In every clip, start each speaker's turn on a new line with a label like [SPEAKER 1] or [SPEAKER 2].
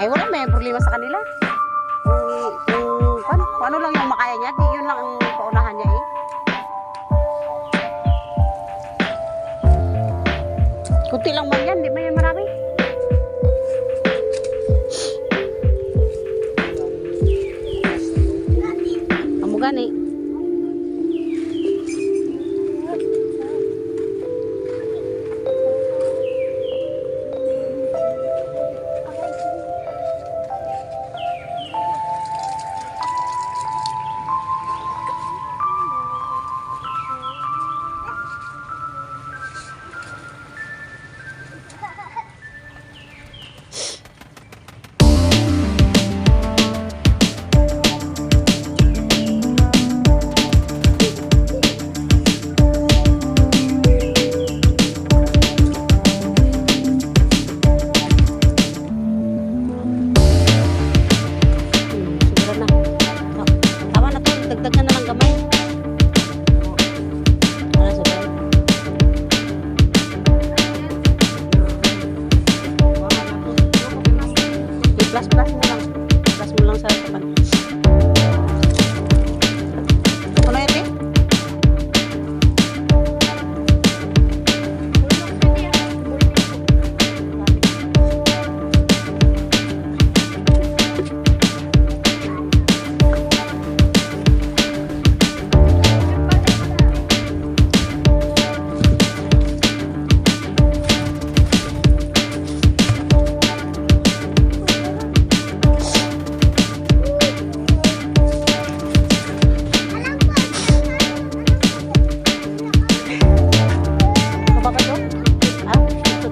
[SPEAKER 1] Ay, wala, may problema sa kanila. Kung ano lang yung makaya niya, di yun lang ang paunahan niya eh. Kunti lang man yan, di ba yan marami? Amo gani. Dagdagan na lang gamay. Wala sa balik. I-plus mo lang. Plus mo lang sa tapan. Ano yan eh?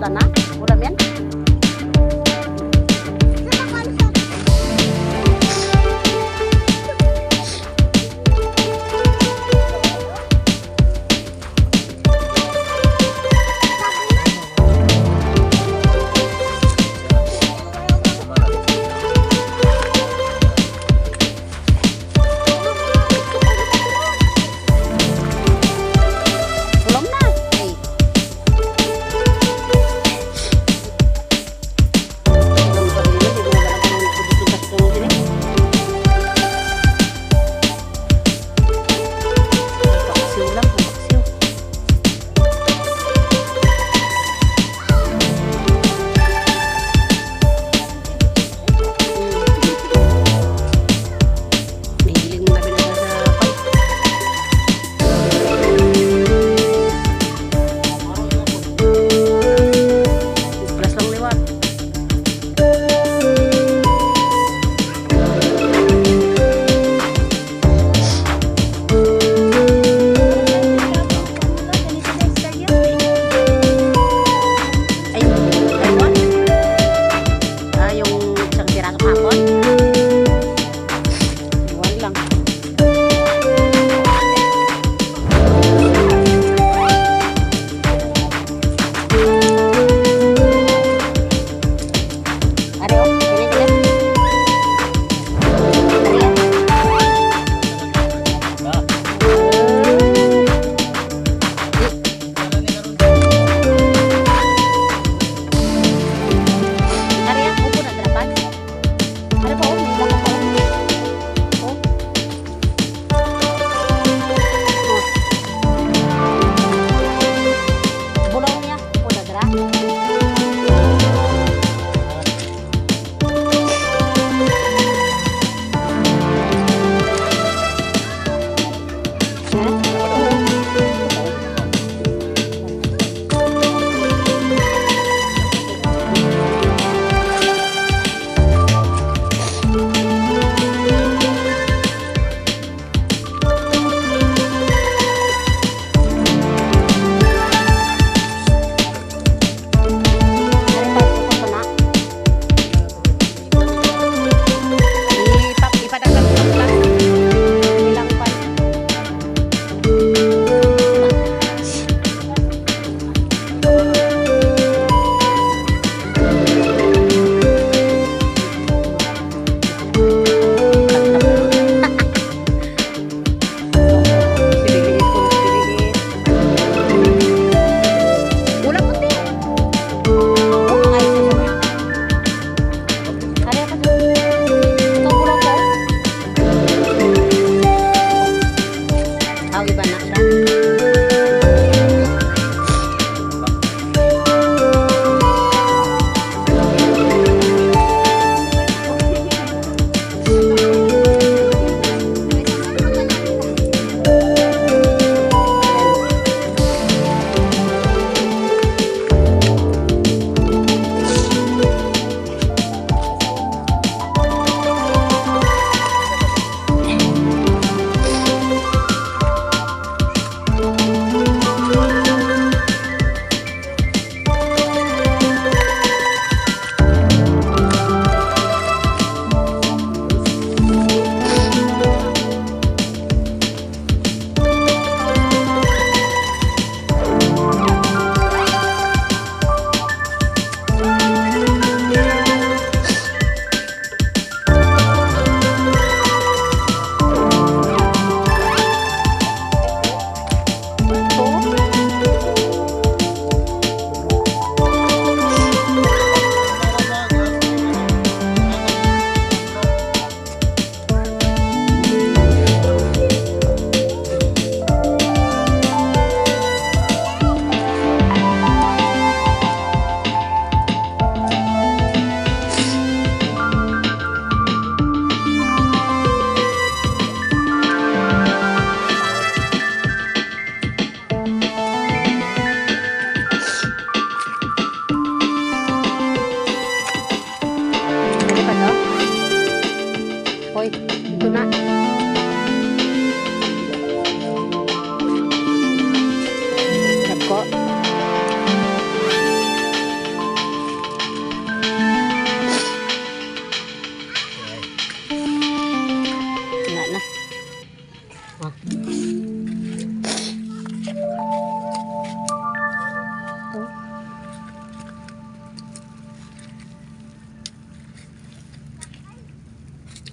[SPEAKER 1] Na? Ulam yan?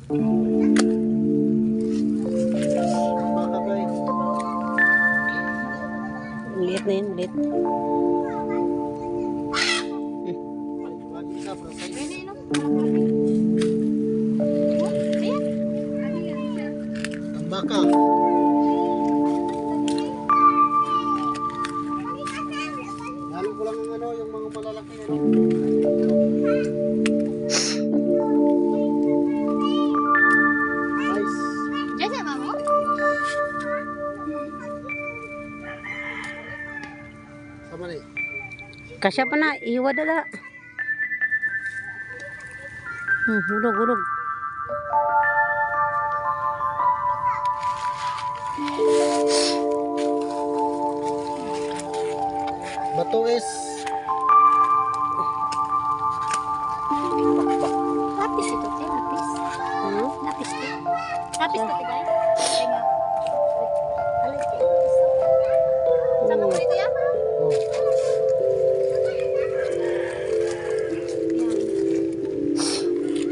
[SPEAKER 2] Baka bay.
[SPEAKER 1] Liit na yun, liit.
[SPEAKER 2] Lagi sa prasay. Ang baka. Lalo ko lang ang ano, yung mga malalaki. Ano. Nice. Sama na eh.
[SPEAKER 1] Kasya pa na, iwa dala. Hulog, hulog.
[SPEAKER 2] Bato is
[SPEAKER 3] Lapis ito, lapis. Lapis ito. Lapis ito, guys. Alay, sama ko dito yan.
[SPEAKER 2] oh.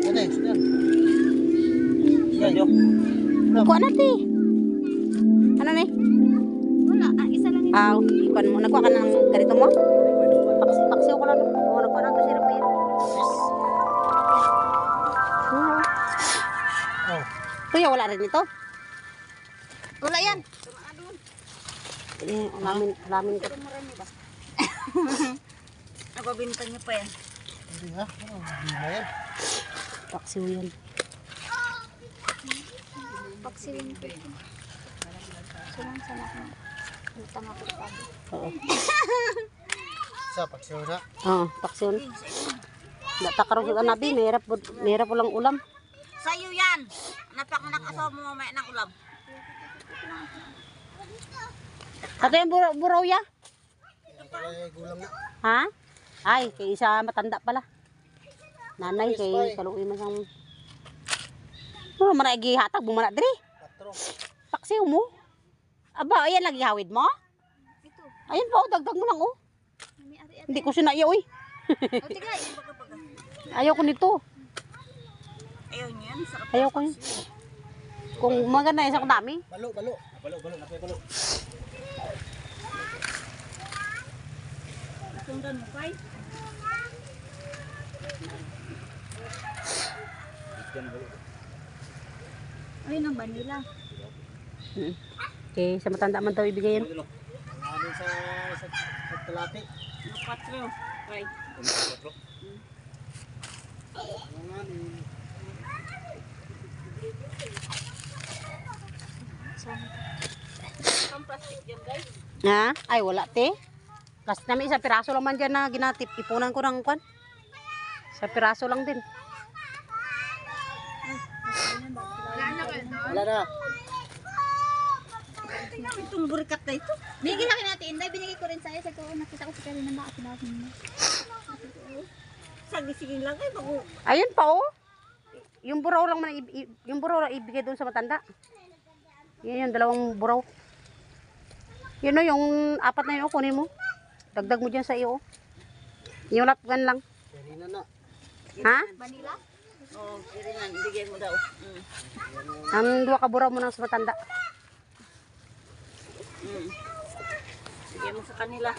[SPEAKER 2] Ano eh, yan. Yan, yo.
[SPEAKER 1] Kuha natin. Ano ni?
[SPEAKER 3] Wala, isa lang yun.
[SPEAKER 1] Ikuan mo. Nagkuha ka ng ganito mo? Paksiw ko lang. Oo, nagkuha ng kasira pa yan.
[SPEAKER 2] Oh.
[SPEAKER 1] Kuya, wala rin ito.
[SPEAKER 3] Wala yan.
[SPEAKER 1] Alamin ko.
[SPEAKER 3] Marami ba? Nababinta niyo pa yan.
[SPEAKER 2] Hindi nga. Oh, hindi na yan.
[SPEAKER 1] Paksiw yan.
[SPEAKER 3] Paksiwin ko. Sunang sana ko. Tama ko ito.
[SPEAKER 1] Oo.
[SPEAKER 2] Sa paksiw na.
[SPEAKER 1] Oo, paksiw na. Natakaraw sa nabi. Mahirap walang ulam.
[SPEAKER 3] Sa'yo yan. Napak-nakasaw mo mamaya ng ulam.
[SPEAKER 1] Kato yung buraw ya?
[SPEAKER 2] Ay, gulang na.
[SPEAKER 1] Ha? Ay, kay isa matanda pala. Nanay, kay kaluoy man sang... Oh, maragi hatag, bumana diri.
[SPEAKER 2] 4.
[SPEAKER 1] Paksiw mo. Aba, ayan lagi hawid mo.
[SPEAKER 3] Ito.
[SPEAKER 1] Ayan pa, dagdag mo lang, oh.
[SPEAKER 3] May ari-ari.
[SPEAKER 1] Hindi ko sinaya, oy.
[SPEAKER 3] O, tiga. Baga-baga.
[SPEAKER 1] Ayaw ko nito.
[SPEAKER 3] Ayaw niyan. Sarap.
[SPEAKER 1] Ayaw ko yun. Kung maganda, isa ko dami.
[SPEAKER 2] Balo, balo. Balo, balo. Napay balo.
[SPEAKER 3] Sundan mo, Pai. Ay, ng vanilla.
[SPEAKER 1] Okay, sa matanda man daw ibigay yan.
[SPEAKER 2] Ano sa talati.
[SPEAKER 3] 4. Pai. Ang plastic yan, guys.
[SPEAKER 1] Ha? Ay, wala, te. Kasi namin isa piraso lang man dyan na ginatip. Ipunan ko ng kwan. Sa piraso lang din.
[SPEAKER 2] Wala na.
[SPEAKER 3] Itong burikat na ito. Binigay natin natin, Inday. Binigay ko rin sa'yo. Sa ko, nakita ko si Karina na akin mo. Sige lang eh. Bago.
[SPEAKER 1] Ayun pa, oh. Yung buraw lang man, yung buraw lang ibigay doon sa matanda. Yan yung dalawang buraw. Yun o, yung apat na yun, oh, kunin mo. Dagdag mo dyan sa iyo, oh. Yung lapgan lang.
[SPEAKER 2] Karina na.
[SPEAKER 1] Ha?
[SPEAKER 3] Vanilla? Oo, Karina. Bigay mo daw.
[SPEAKER 1] Ang dua ka buraw mo lang sa matanda.
[SPEAKER 3] Bigay mo sa kanila.